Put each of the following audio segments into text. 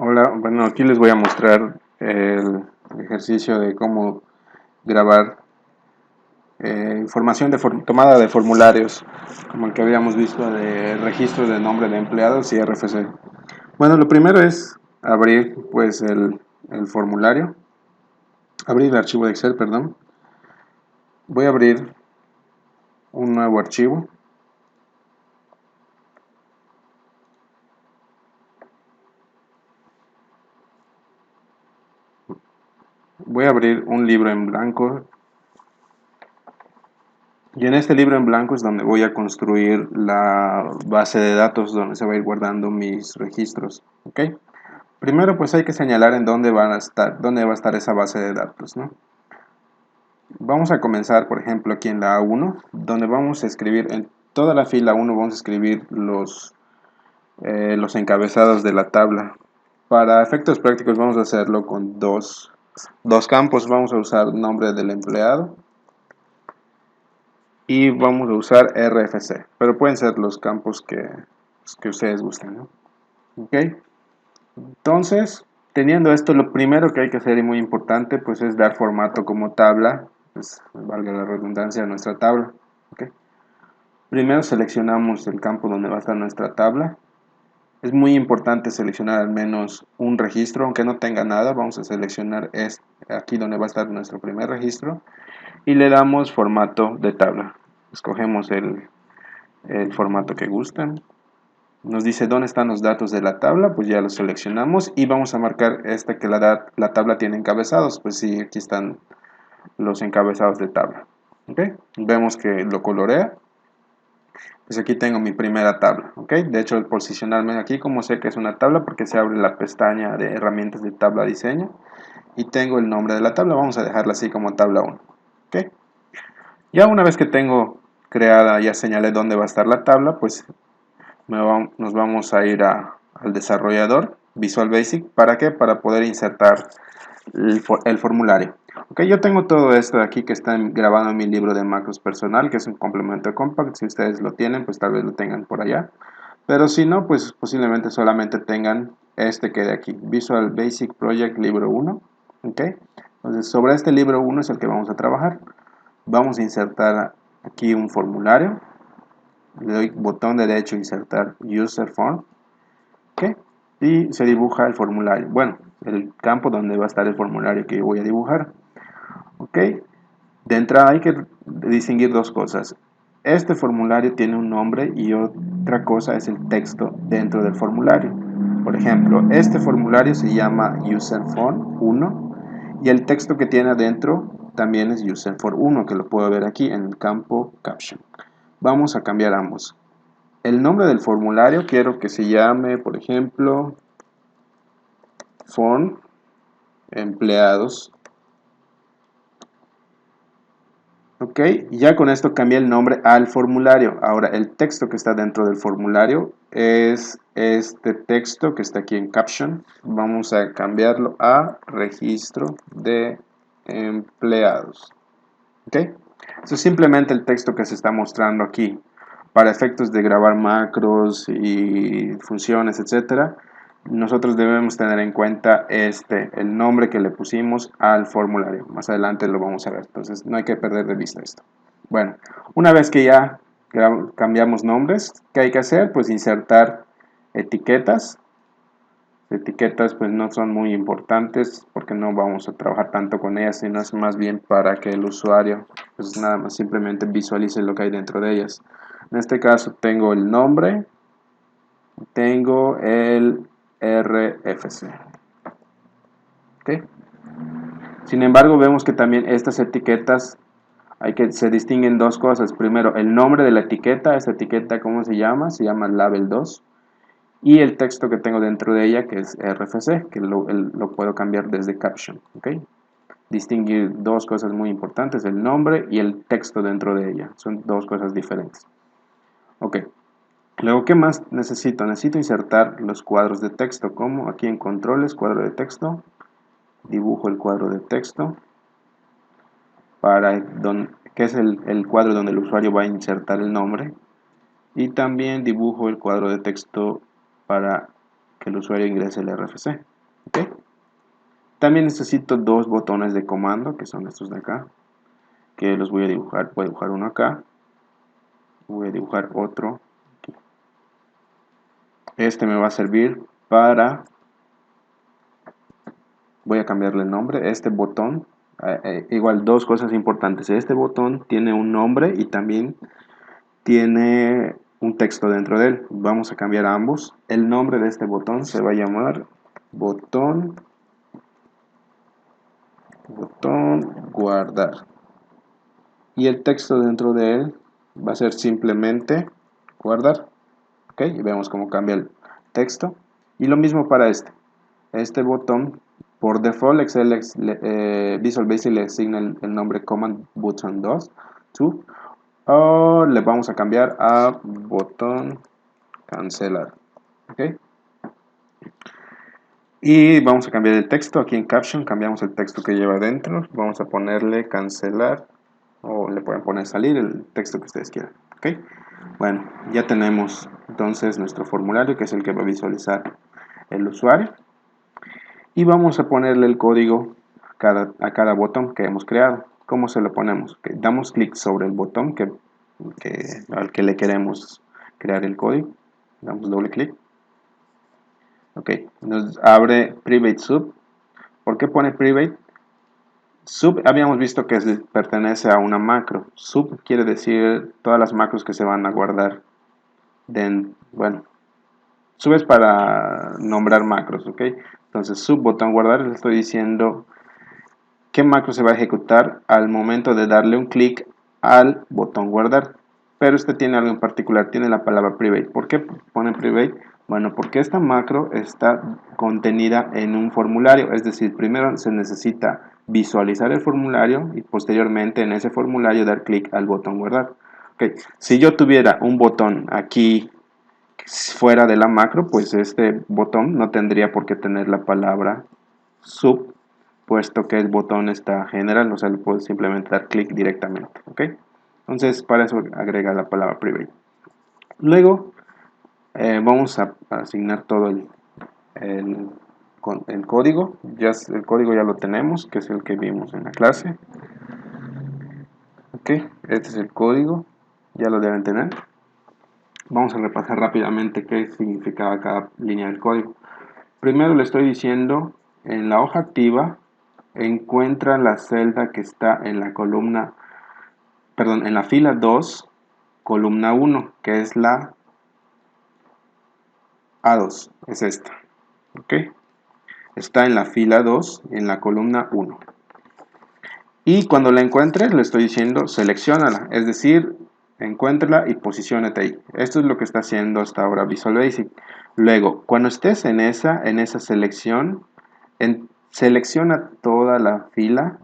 Hola, bueno, aquí les voy a mostrar el ejercicio de cómo grabar información tomada de formularios, como el que habíamos visto de registro de nombre de empleados y RFC. Bueno, lo primero es abrir pues el formulario, abrir el archivo de Excel, perdón. Voy a abrir un nuevo archivo. Voy a abrir un libro en blanco. Y en este libro en blanco es donde voy a construir la base de datos donde se va a ir guardando mis registros. ¿Ok? Primero pues hay que señalar en dónde va a estar esa base de datos, ¿no? Vamos a comenzar, por ejemplo, aquí en la A1, donde vamos a escribir en toda la fila 1 vamos a escribir los encabezados de la tabla. Para efectos prácticos vamos a hacerlo con dos campos. Vamos a usar nombre del empleado y vamos a usar RFC, pero pueden ser los campos que ustedes gusten, ¿no? ¿Ok? Entonces, teniendo esto, lo primero que hay que hacer y muy importante, pues es dar formato como tabla, pues valga la redundancia, a nuestra tabla. ¿Ok? Primero seleccionamos el campo donde va a estar nuestra tabla. Es muy importante seleccionar al menos un registro, aunque no tenga nada, vamos a seleccionar aquí donde va a estar nuestro primer registro y le damos formato de tabla. Escogemos el formato que gustan. Nos dice dónde están los datos de la tabla, pues ya los seleccionamos y vamos a marcar que la tabla tiene encabezados, pues sí, aquí están los encabezados de tabla. ¿Okay? Vemos que lo colorea, pues aquí tengo mi primera tabla. ¿Okay? De hecho, al posicionarme aquí, como sé que es una tabla, porque se abre la pestaña de herramientas de tabla diseño y tengo el nombre de la tabla, vamos a dejarla así como tabla 1. ¿Okay? Ya una vez que tengo creada, ya señalé dónde va a estar la tabla, pues nos vamos a ir al desarrollador Visual Basic. ¿Para qué? Para poder insertar el formulario. Ok, yo tengo todo esto de aquí que está grabado en mi libro de macros personal, que es un complemento de Compact. Si ustedes lo tienen, pues tal vez lo tengan por allá. Pero si no, pues posiblemente solamente tengan este que de aquí, Visual Basic Project libro 1. Ok, entonces sobre este libro 1 es el que vamos a trabajar. Vamos a insertar aquí un formulario. Le doy botón derecho, insertar User Form. ¿Okay? Y se dibuja el formulario. Bueno, el campo donde va a estar el formulario que yo voy a dibujar. ¿Ok? De entrada hay que distinguir dos cosas. Este formulario tiene un nombre y otra cosa es el texto dentro del formulario. Por ejemplo, este formulario se llama User Form 1 y el texto que tiene adentro también es User Form 1, que lo puedo ver aquí en el campo Caption. Vamos a cambiar ambos. El nombre del formulario quiero que se llame, por ejemplo, Form Empleados. Ok, ya con esto cambié el nombre al formulario. Ahora, el texto que está dentro del formulario es este texto que está aquí en Caption. Vamos a cambiarlo a Registro de Empleados. Ok, eso es simplemente el texto que se está mostrando aquí. Para efectos de grabar macros y funciones, etcétera, nosotros debemos tener en cuenta el nombre que le pusimos al formulario. Más adelante lo vamos a ver, entonces no hay que perder de vista esto. Bueno, una vez que ya cambiamos nombres, ¿qué hay que hacer? Pues insertar etiquetas. Etiquetas pues no son muy importantes porque no vamos a trabajar tanto con ellas, sino es más bien para que el usuario pues nada más simplemente visualice lo que hay dentro de ellas. En este caso tengo el nombre, tengo el RFC. ¿Okay? Sin embargo, vemos que también estas etiquetas se distinguen dos cosas. Primero, el nombre de la etiqueta. Esta etiqueta, ¿cómo se llama? Se llama Label 2. Y el texto que tengo dentro de ella, que es RFC, que lo puedo cambiar desde Caption. ¿Okay? Distinguir dos cosas muy importantes, el nombre y el texto dentro de ella. Son dos cosas diferentes. Ok. Luego, ¿qué más necesito? Necesito insertar los cuadros de texto, como aquí en controles, cuadro de texto. Dibujo el cuadro de texto, que es el cuadro donde el usuario va a insertar el nombre. Y también dibujo el cuadro de texto para que el usuario ingrese el RFC. ¿Okay? También necesito dos botones de comando, que son estos de acá, que los voy a dibujar. Voy a dibujar uno acá, voy a dibujar otro aquí. Este me va a servir para, voy a cambiarle el nombre, este botón, igual dos cosas importantes, este botón tiene un nombre y también tiene un texto dentro de él. Vamos a cambiar a ambos. El nombre de este botón se va a llamar botón guardar, y el texto dentro de él va a ser simplemente guardar. Ok, y vemos cómo cambia el texto. Y lo mismo para este botón. Por default Excel Visual Basic le asigna el nombre Command Button 2 o le vamos a cambiar a botón cancelar. Ok, y vamos a cambiar el texto. Aquí en Caption cambiamos el texto que lleva dentro. Vamos a ponerle cancelar, o le pueden poner salir, el texto que ustedes quieran. ¿Ok? Bueno, ya tenemos entonces nuestro formulario, que es el que va a visualizar el usuario. Y vamos a ponerle el código a cada botón que hemos creado. ¿Cómo se lo ponemos? Okay, damos clic sobre el botón al que le queremos crear el código. Damos doble clic. Ok, nos abre Private Sub. ¿Por qué pone Private? Sub habíamos visto que pertenece a una macro. Sub quiere decir todas las macros que se van a guardar. Bueno, sub es para nombrar macros, ¿ok? Entonces sub botón guardar, le estoy diciendo qué macro se va a ejecutar al momento de darle un clic al botón guardar. Pero este tiene algo en particular, tiene la palabra private. ¿Por qué pone private? Bueno, porque esta macro está contenida en un formulario, es decir, primero se necesita visualizar el formulario y posteriormente en ese formulario dar clic al botón guardar. Okay. Si yo tuviera un botón aquí fuera de la macro, pues este botón no tendría por qué tener la palabra sub, puesto que el botón está general, o sea, le puedo simplemente dar clic directamente. ¿Ok? Entonces, para eso agrega la palabra private. Luego, vamos a asignar todo el código. El código ya lo tenemos, que es el que vimos en la clase. Ok, este es el código, ya lo deben tener. Vamos a repasar rápidamente qué significaba cada línea del código. Primero le estoy diciendo, en la hoja activa, encuentra la celda que está en la columna, perdón, en la fila 2, columna 1, que es la A2, es esta. ¿Ok? Está en la fila 2, en la columna 1. Y cuando la encuentres, le estoy diciendo, selecciónala, es decir, encuéntrala y posiciónate ahí. Esto es lo que está haciendo hasta ahora Visual Basic. Luego, cuando estés en esa selección, selecciona toda la fila,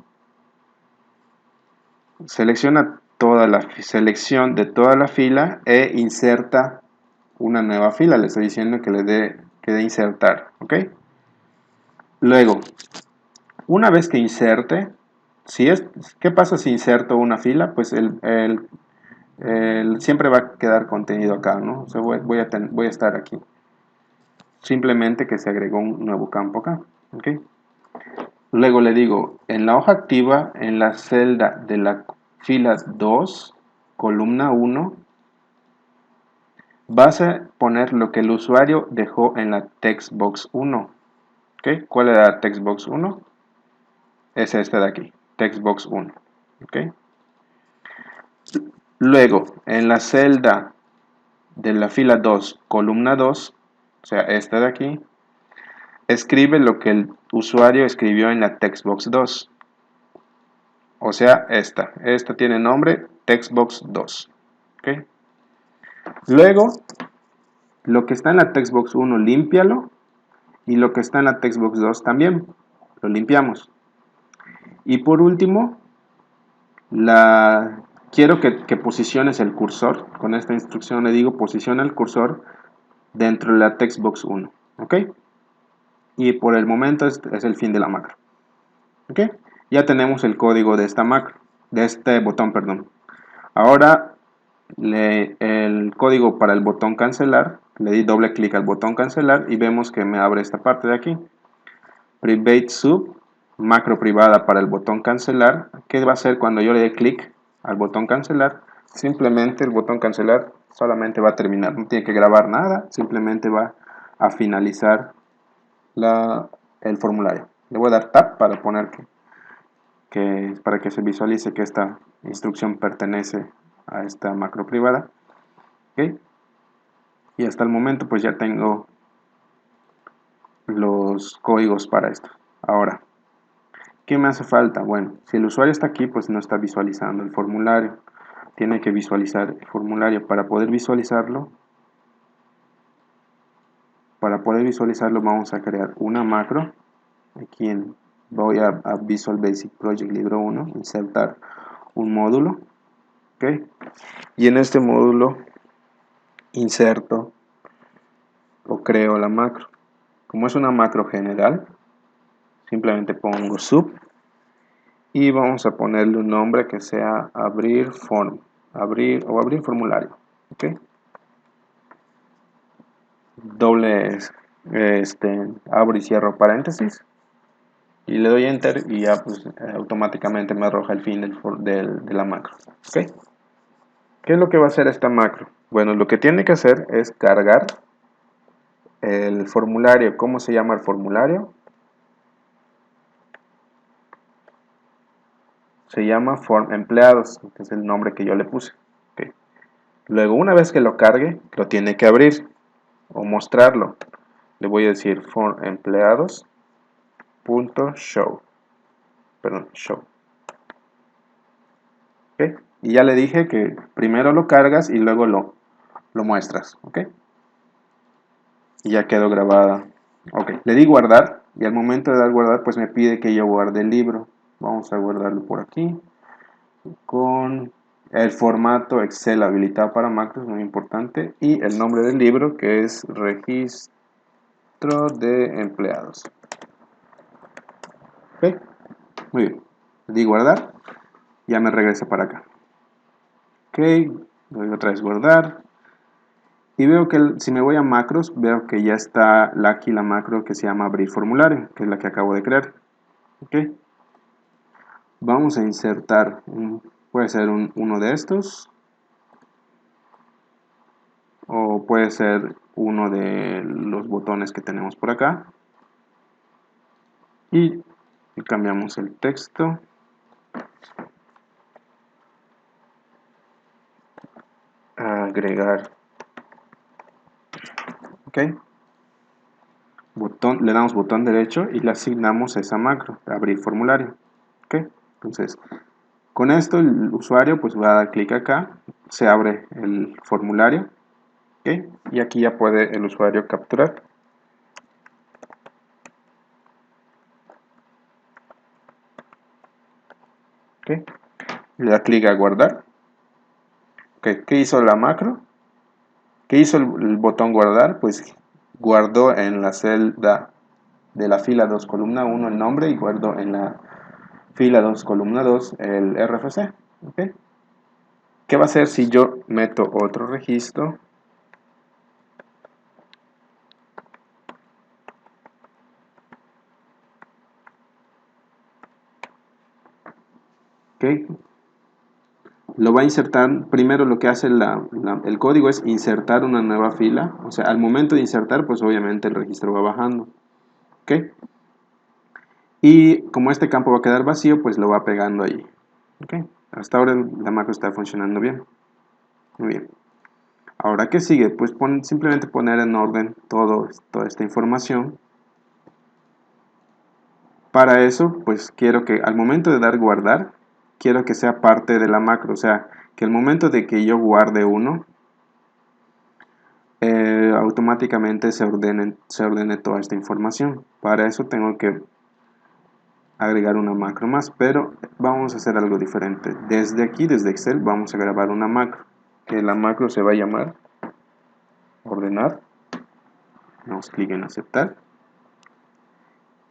selecciona toda la selección de toda la fila e inserta una nueva fila. Le estoy diciendo que le dé insertar, ¿ok? Luego, una vez que inserte, ¿qué pasa si inserto una fila? Pues siempre va a quedar contenido acá, ¿no? O sea, voy a estar aquí. Simplemente que se agregó un nuevo campo acá, ¿ok? Luego le digo, en la hoja activa, en la celda de la fila 2, columna 1, vas a poner lo que el usuario dejó en la textbox 1. ¿Okay? ¿Cuál era la textbox 1? Es esta de aquí, textbox 1. ¿Okay? Luego, en la celda de la fila 2, columna 2, o sea, esta de aquí, escribe lo que el usuario escribió en la textbox 2. O sea, esta tiene nombre textbox 2. ¿Okay? Luego, lo que está en la textbox 1, límpialo. Y lo que está en la textbox 2 también. Lo limpiamos. Y por último, quiero que posiciones el cursor. Con esta instrucción le digo, posiciona el cursor dentro de la textbox 1. ¿Ok? Y por el momento es el fin de la macro. ¿Ok? Ya tenemos el código de esta macro. De este botón, perdón. Ahora el código para el botón cancelar, le di doble clic al botón cancelar y vemos que me abre esta parte de aquí. Private sub, macro privada para el botón cancelar. ¿Qué va a hacer cuando yo le dé clic al botón cancelar? Simplemente el botón cancelar solamente va a terminar, no tiene que grabar nada, simplemente va a finalizar el formulario. Le voy a dar tab para poner para que se visualice que esta instrucción pertenece a esta macro privada. ¿Okay? Y hasta el momento pues ya tengo los códigos para esto. Ahora, ¿qué me hace falta? Bueno, si el usuario está aquí, pues no está visualizando el formulario. Tiene que visualizar el formulario. Para poder visualizarlo vamos a crear una macro. Aquí voy a Visual Basic Project libro 1, insertar un módulo. ¿Okay? Y en este módulo inserto o creo la macro. Como es una macro general, simplemente pongo sub y vamos a ponerle un nombre que sea abrir form, abrir formulario. ¿Okay? Doble abro y cierro paréntesis y le doy enter y ya pues automáticamente me arroja el fin de la macro. ¿Okay? ¿Qué es lo que va a hacer esta macro? Bueno, lo que tiene que hacer es cargar el formulario. ¿Cómo se llama el formulario? Se llama form empleados, que es el nombre que yo le puse. ¿Okay? Luego, una vez que lo cargue, lo tiene que abrir o mostrarlo. Le voy a decir form empleados .show. Perdón, show. ¿Okay? Y ya le dije que primero lo cargas y luego lo muestras. ¿Okay? Y ya quedó grabada. Ok, le di guardar y al momento de dar guardar pues me pide que yo guarde el libro. Vamos a guardarlo por aquí con el formato Excel habilitado para macros, muy importante, y el nombre del libro que es registro de empleados. Ok, muy bien, le di guardar, ya me regresa para acá. Ok, doy otra vez guardar y veo que si me voy a macros veo que ya está aquí la macro que se llama abrir formulario, que es la que acabo de crear. Ok, vamos a insertar puede ser uno de estos o puede ser uno de los botones que tenemos por acá y cambiamos el texto, agregar, ok, le damos botón derecho y le asignamos esa macro, abrir formulario. Ok, entonces con esto el usuario pues va a dar clic acá, se abre el formulario. Okay, y aquí ya puede el usuario capturar. Okay, le da clic a guardar. Okay, ¿qué hizo la macro? ¿Qué hizo el botón guardar? Pues guardó en la celda de la fila 2 columna 1 el nombre y guardo en la fila 2 columna 2 el RFC. ¿Okay? ¿Qué va a hacer si yo meto otro registro? ¿Okay? Lo va a insertar, primero lo que hace el código es insertar una nueva fila, o sea, al momento de insertar, pues obviamente el registro va bajando. ¿Okay? Y como este campo va a quedar vacío, pues lo va pegando ahí. ¿Okay? Hasta ahora la macro está funcionando bien. Muy bien. Ahora, ¿qué sigue? Pues simplemente poner en orden toda esta información. Para eso, pues quiero que al momento de dar guardar, quiero que sea parte de la macro. O sea, que al momento de que yo guarde uno, automáticamente se ordene toda esta información. Para eso tengo que agregar una macro más, pero vamos a hacer algo diferente. Desde aquí, desde Excel, vamos a grabar una macro, que la macro se va a llamar ordenar. Damos clic en aceptar.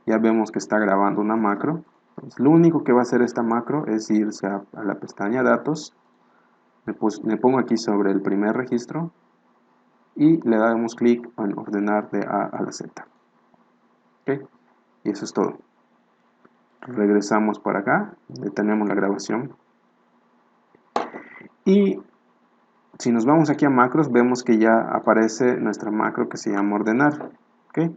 Ya vemos que está grabando una macro. Entonces, lo único que va a hacer esta macro es irse a la pestaña datos, Le pongo aquí sobre el primer registro y le damos clic en ordenar de A a la Z. ¿Ok? Y eso es todo. Regresamos para acá, detenemos la grabación y si nos vamos aquí a macros vemos que ya aparece nuestra macro que se llama ordenar. ¿Ok?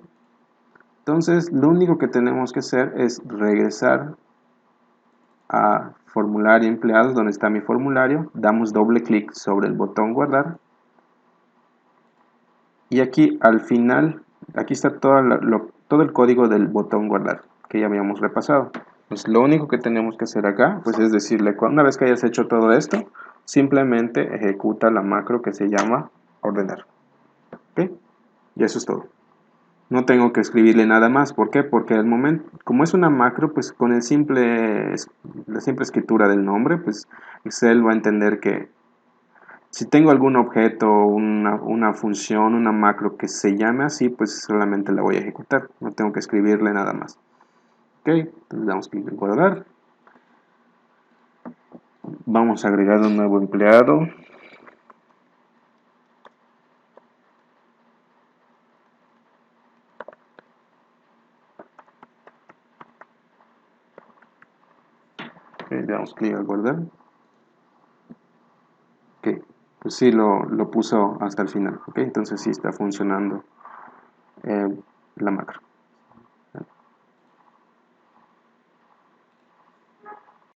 Entonces lo único que tenemos que hacer es regresar a formulario empleados donde está mi formulario, damos doble clic sobre el botón guardar y aquí al final, aquí está todo el código del botón guardar que ya habíamos repasado. Pues lo único que tenemos que hacer acá pues es decirle, una vez que hayas hecho todo esto, simplemente ejecuta la macro que se llama ordenar. ¿Ok? Y eso es todo. No tengo que escribirle nada más. ¿Por qué? Porque al momento, como es una macro, pues con la simple escritura del nombre, pues Excel va a entender que si tengo algún objeto, una función, una macro que se llame así, pues solamente la voy a ejecutar. No tengo que escribirle nada más. Ok, entonces damos clic en guardar. Vamos a agregar un nuevo empleado. Le damos clic a guardar. Ok, pues sí lo puso hasta el final. Ok, entonces sí está funcionando la macro.